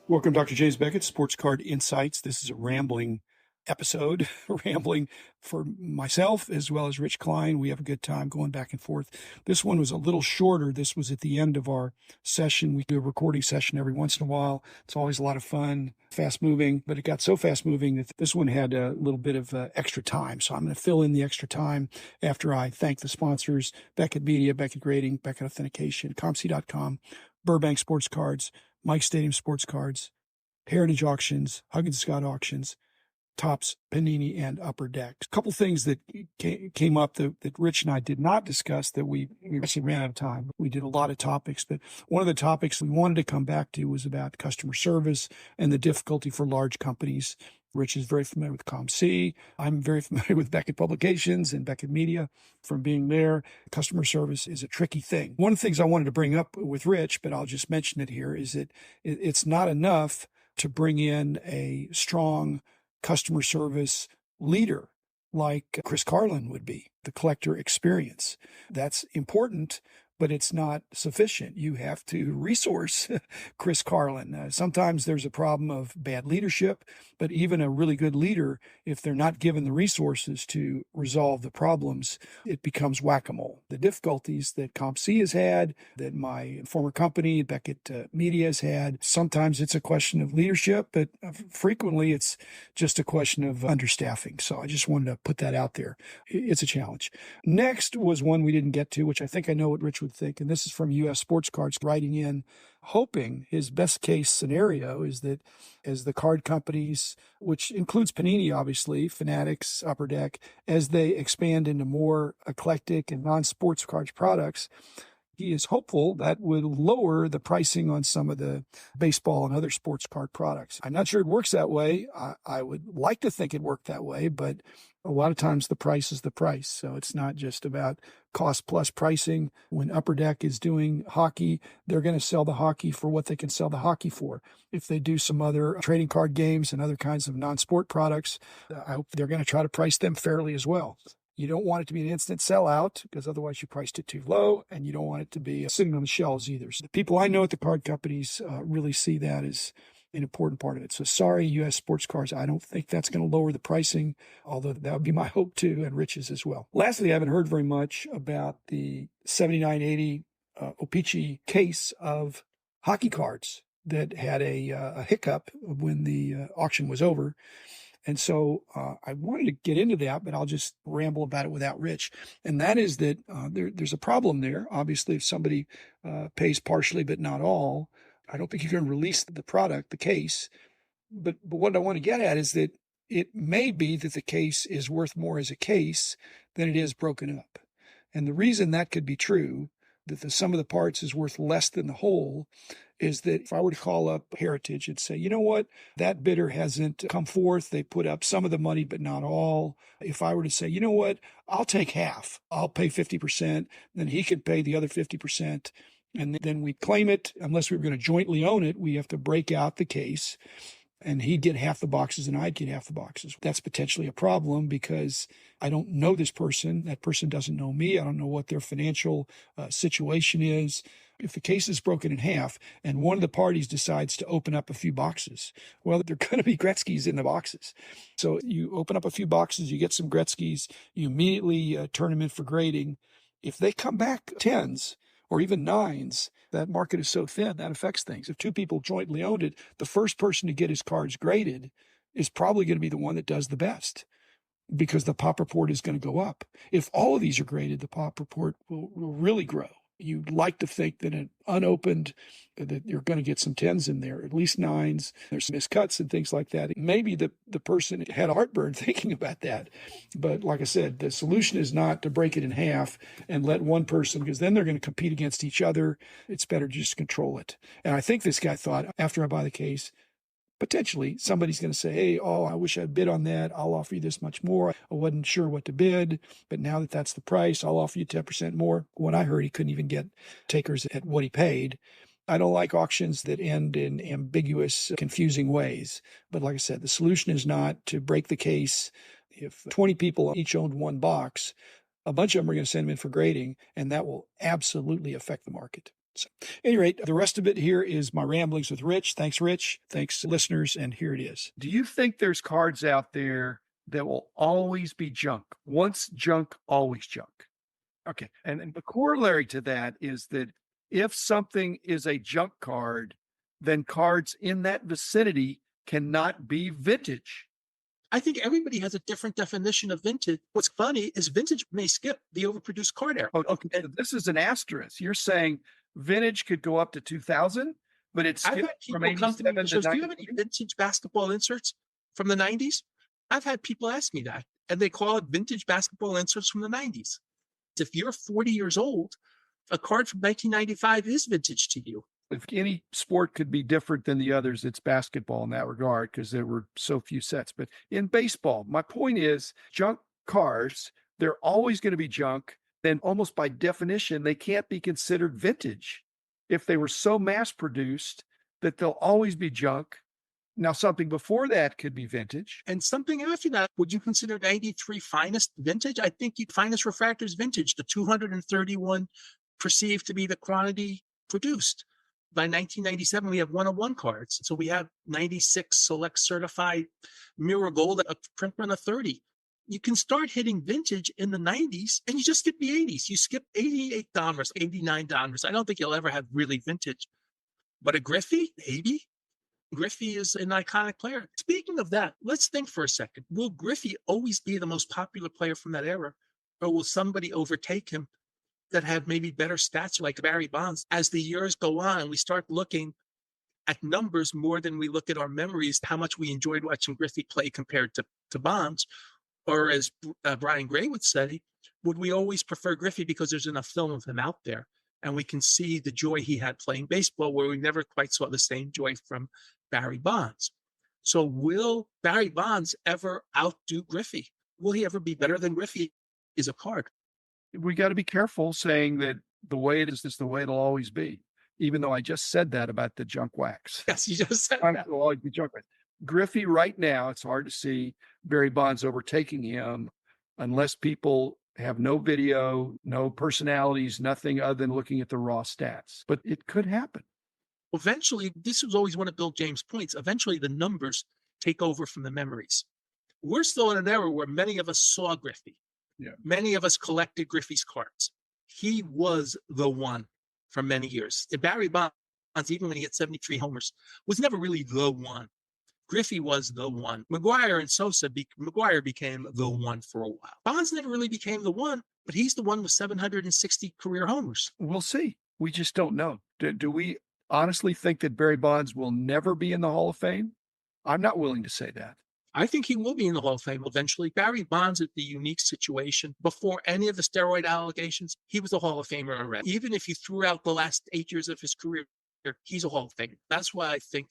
Welcome, Dr. James Beckett, Sports Card Insights. This is a rambling episode, rambling for myself as well as Rich Klein. We have a good time going back and forth. This one was a little shorter. This was at the end of our session. We do a recording session every once in a while. It's always a lot of fun, fast moving, but it got so fast moving that this one had a little bit of extra time. So I'm going to fill in the extra time after I thank the sponsors, Beckett Media, Beckett Grading, Beckett Authentication, ComC.com, Burbank Sports Cards, Mike Stadium Sports Cards, Heritage Auctions, Huggins Scott Auctions, Topps, Panini, and Upper Deck. A couple things that came up that Rich and I did not discuss that we actually ran out of time. We did a lot of topics, but one of the topics we wanted to come back to was about customer service and the difficulty for large companies. Rich is very familiar with ComC. I'm very familiar with Beckett Publications and Beckett Media from being there. Customer service is a tricky thing. One of the things I wanted to bring up with Rich, but I'll just mention it here, is that it's not enough to bring in a strong customer service leader like Chris Carlin would be, the collector experience. That's important, but it's not sufficient. You have to resource Chris Carlin. Sometimes there's a problem of bad leadership, but even a really good leader, if they're not given the resources to resolve the problems, it becomes whack-a-mole. The difficulties that ComC has had, that my former company, Beckett Media, has had, sometimes it's a question of leadership, but frequently it's just a question of understaffing. So I just wanted to put that out there. It's a challenge. Next was one we didn't get to, which I think I know what Rich would think, and this is from U.S. Sports Cards writing in, hoping his best case scenario is that as the card companies, which includes Panini, obviously, Fanatics, Upper Deck, as they expand into more eclectic and non-sports cards products, he is hopeful that would lower the pricing on some of the baseball and other sports card products. I'm not sure it works that way. I would like to think it worked that way, but a lot of times the price is the price. So it's not just about cost plus pricing. When Upper Deck is doing hockey, they're going to sell the hockey for what they can sell the hockey for. If they do some other trading card games and other kinds of non-sport products, I hope they're going to try to price them fairly as well. You don't want it to be an instant sellout because otherwise you priced it too low, and you don't want it to be sitting on the shelves either. So the people I know at the card companies really see that as an important part of it. So sorry, U.S. Sports Cards, I don't think that's going to lower the pricing, although that would be my hope too, and Rich's as well. Lastly, I haven't heard very much about the 7980 O-Pee-Chee case of hockey cards that had a hiccup when the auction was over. And so I wanted to get into that, but I'll just ramble about it without Rich. And that is that there's a problem there. Obviously, if somebody pays partially but not all, I don't think you can release the product, the case. But what I want to get at is that it may be that the case is worth more as a case than it is broken up. And the reason that could be true, that the sum of the parts is worth less than the whole, is that if I were to call up Heritage and say, you know what, that bidder hasn't come forth, they put up some of the money, but not all. If I were to say, you know what, I'll take half, I'll pay 50%, then he could pay the other 50%. And then we claim it, unless we were going to jointly own it, we have to break out the case. And he'd get half the boxes and I'd get half the boxes. That's potentially a problem because I don't know this person. That person doesn't know me. I don't know what their financial situation is. If the case is broken in half and one of the parties decides to open up a few boxes, well, there are going to be Gretzky's in the boxes. So you open up a few boxes, you get some Gretzky's, you immediately turn them in for grading. If they come back tens or even nines, that market is so thin, that affects things. If two people jointly owned it, the first person to get his cards graded is probably going to be the one that does the best because the pop report is going to go up. If all of these are graded, the pop report will really grow. You'd like to think that an unopened, that you're going to get some tens in there, at least nines. There's some miscuts and things like that. Maybe the person had heartburn thinking about that. But like I said, the solution is not to break it in half and let one person, because then they're going to compete against each other. It's better just to control it. And I think this guy thought, after I buy the case, potentially somebody's going to say, hey, oh, I wish I'd bid on that. I'll offer you this much more. I wasn't sure what to bid, but now that that's the price, I'll offer you 10% more. When I heard he couldn't even get takers at what he paid. I don't like auctions that end in ambiguous, confusing ways. But like I said, the solution is not to break the case. If 20 people each owned one box, a bunch of them are going to send them in for grading, and that will absolutely affect the market. So, at any rate, the rest of it here is my ramblings with Rich. Thanks, Rich. Thanks, listeners. And here it is. Do you think there's cards out there that will always be junk? Once junk, always junk. Okay. And the corollary to that is that if something is a junk card, then cards in that vicinity cannot be vintage. I think everybody has a different definition of vintage. What's funny is vintage may skip the overproduced card era. Oh, okay. So this is an asterisk. You're saying vintage could go up to 2000, but it's I've had from people come to me 87 and to says, "Do you have any 93? vintage basketball inserts from the 90s?" I've had people ask me that, and they call it vintage basketball inserts from the 90s. If you're 40 years old, a card from 1995 is vintage to you. If any sport could be different than the others, it's basketball in that regard because there were so few sets. But in baseball, my point is junk cars, they're always going to be junk. Then almost by definition, they can't be considered vintage if they were so mass produced that they'll always be junk. Now, something before that could be vintage. And something after that, would you consider 93 finest vintage? I think finest refractors vintage, the 231 perceived to be the quantity produced. By 1997, we have 101 cards. So we have 96 select certified mirror gold, a print run of 30. You can start hitting vintage in the 90s and you just skip the 80s. You skip 88 dollars, 89 dollars. I don't think you'll ever have really vintage. But a Griffey, maybe. Griffey is an iconic player. Speaking of that, let's think for a second. Will Griffey always be the most popular player from that era? Or will somebody overtake him that have maybe better stats like Barry Bonds? As the years go on, we start looking at numbers more than we look at our memories, how much we enjoyed watching Griffey play compared to Bonds. Or as Brian Gray would say, would we always prefer Griffey because there's enough film of him out there and we can see the joy he had playing baseball where we never quite saw the same joy from Barry Bonds. So will Barry Bonds ever outdo Griffey? Will he ever be better than Griffey is a card? We got to be careful saying that the way it is the way it'll always be, even though I just said that about the junk wax. Yes, you just said that. It'll always be junk wax. Griffey right now, it's hard to see Barry Bonds overtaking him unless people have no video, no personalities, nothing other than looking at the raw stats. But it could happen. Eventually, this was always one of Bill James' points. Eventually, the numbers take over from the memories. We're still in an era where many of us saw Griffey. Yeah. Many of us collected Griffey's cards. He was the one for many years. And Barry Bonds, even when he hit 73 homers, was never really the one. Griffey was the one. McGwire and Sosa, McGwire became the one for a while. Bonds never really became the one, but he's the one with 760 career homers. We'll see. We just don't know. Do we honestly think that Barry Bonds will never be in the Hall of Fame? I'm not willing to say that. I think he will be in the Hall of Fame eventually. Barry Bonds is the unique situation. Before any of the steroid allegations, he was a Hall of Famer already. Even if you threw out the last 8 years of his career, he's a Hall of Famer. That's why I think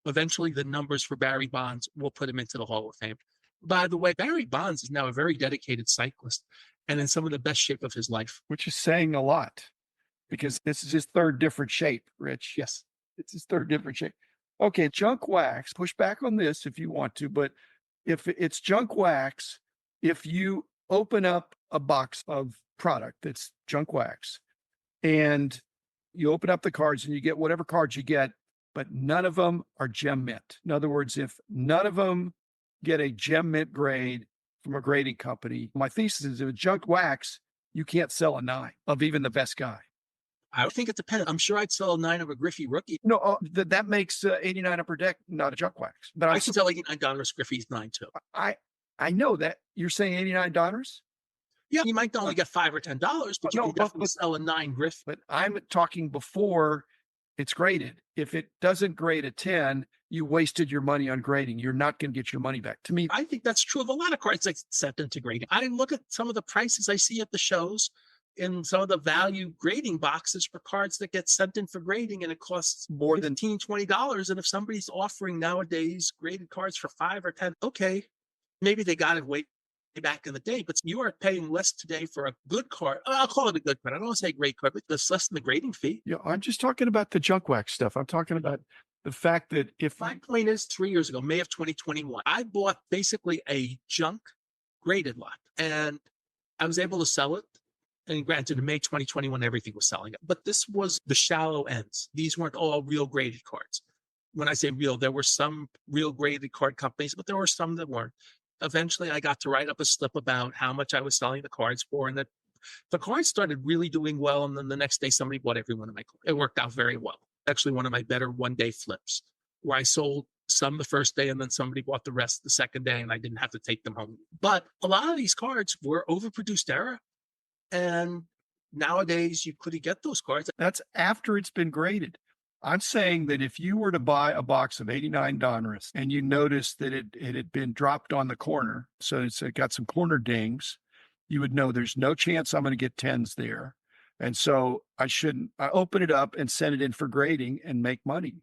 eventually the numbers for Barry Bonds will put him into the Hall of Fame. By the way, Barry Bonds is now a very dedicated cyclist and in some of the best shape of his life. Which is saying a lot because this is his third different shape, Rich. Yes. It's his third different shape. Okay, junk wax, push back on this if you want to, but if it's junk wax, if you open up a box of product that's junk wax and you open up the cards and you get whatever cards you get, but none of them are gem mint. In other words, if none of them get a gem mint grade from a grading company, my thesis is if it's junk wax, you can't sell a 9 of even the best guy. I think it depends. I'm sure I'd sell a 9 of a Griffey rookie. No, that makes 89 upper deck not a junk wax. But I can sell $89 Griffey's 9 too. I know that. You're saying $89? Yeah, you might only get $5 or $10, but you can definitely sell a 9 Griffey. But I'm talking before it's graded. If it doesn't grade a 10, you wasted your money on grading. You're not going to get your money back. To me, I think that's true of a lot of cards that sent into grading. I look at some of the prices I see at the shows in some of the value grading boxes for cards that get sent in for grading, and it costs more than $15, $20. And if somebody's offering nowadays graded cards for $5 or $10, okay, maybe they got it way back in the day, but you are paying less today for a good card. I'll call it a good card. I don't want to say great card, but it's less than the grading fee. Yeah, I'm just talking about the junk wax stuff. I'm talking about the fact that if my point is 3 years ago, May of 2021, I bought basically a junk graded lot and I was able to sell it And granted, in May 2021, everything was selling. But this was the shallow ends. These weren't all real graded cards. When I say real, there were some real graded card companies, but there were some that weren't. Eventually, I got to write up a slip about how much I was selling the cards for, and that the cards started really doing well. And then the next day, somebody bought every one of my cards. It worked out very well. Actually, one of my better one-day flips, where I sold some the first day and then somebody bought the rest the second day, and I didn't have to take them home. But a lot of these cards were overproduced era. And nowadays, you couldn't get those cards. That's after it's been graded. I'm saying that if you were to buy a box of 89 Donruss and you noticed that it had been dropped on the corner, so it's got some corner dings, you would know there's no chance I'm going to get 10s there. And so I open it up and send it in for grading and make money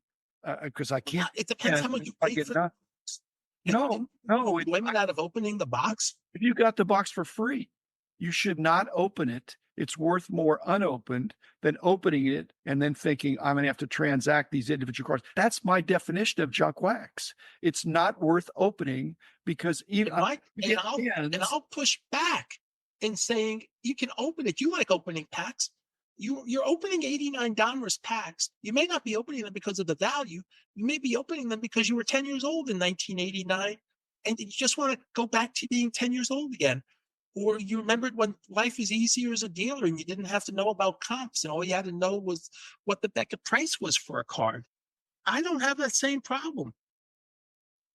because I can't. It depends how much you pay for. No. Women out of opening the box. If you got the box for free, you should not open it. It's worth more unopened than opening it and then thinking, I'm going to have to transact these individual cards. That's my definition of junk wax. It's not worth opening because even I'll push back in saying you can open it. You like opening packs. You're opening 89 Donruss packs. You may not be opening them because of the value. You may be opening them because you were 10 years old in 1989 and you just want to go back to being 10 years old again. Or you remembered when life was easier as a dealer and you didn't have to know about comps and all you had to know was what the Beckett price was for a card. I don't have that same problem.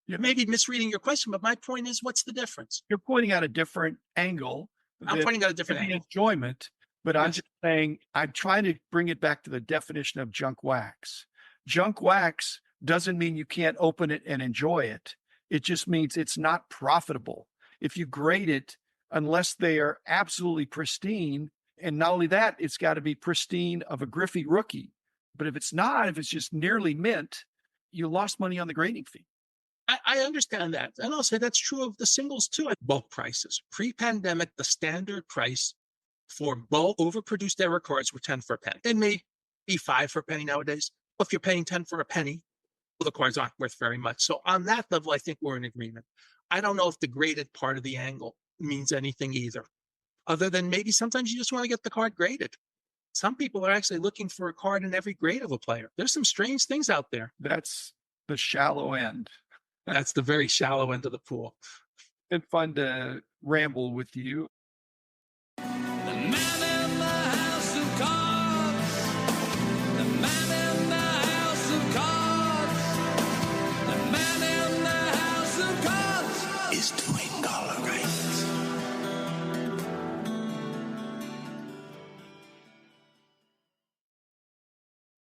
You may be misreading your question, but my point is, what's the difference? You're pointing out a different angle. I'm pointing out a different angle. Enjoyment, but I'm just saying, I'm trying to bring it back to the definition of junk wax. Junk wax doesn't mean you can't open it and enjoy it. It just means it's not profitable. If you grade it, unless they are absolutely pristine. And not only that, it's got to be pristine of a Griffey rookie. But if it's not, if it's just nearly mint, you lost money on the grading fee. I understand that. And I'll say that's true of the singles too at bulk prices. Pre-pandemic, the standard price for bulk overproduced error cards were 10 for a penny. It may be 5 for a penny nowadays. But if you're paying 10 for a penny, well, the cards aren't worth very much. So on that level, I think we're in agreement. I don't know if the graded part of the angle means anything either, other than maybe sometimes you just want to get the card graded. Some people are actually looking for a card in every grade of a player. There's some strange things out there. That's the shallow end. That's the very shallow end of the pool. It's been fun to ramble with you.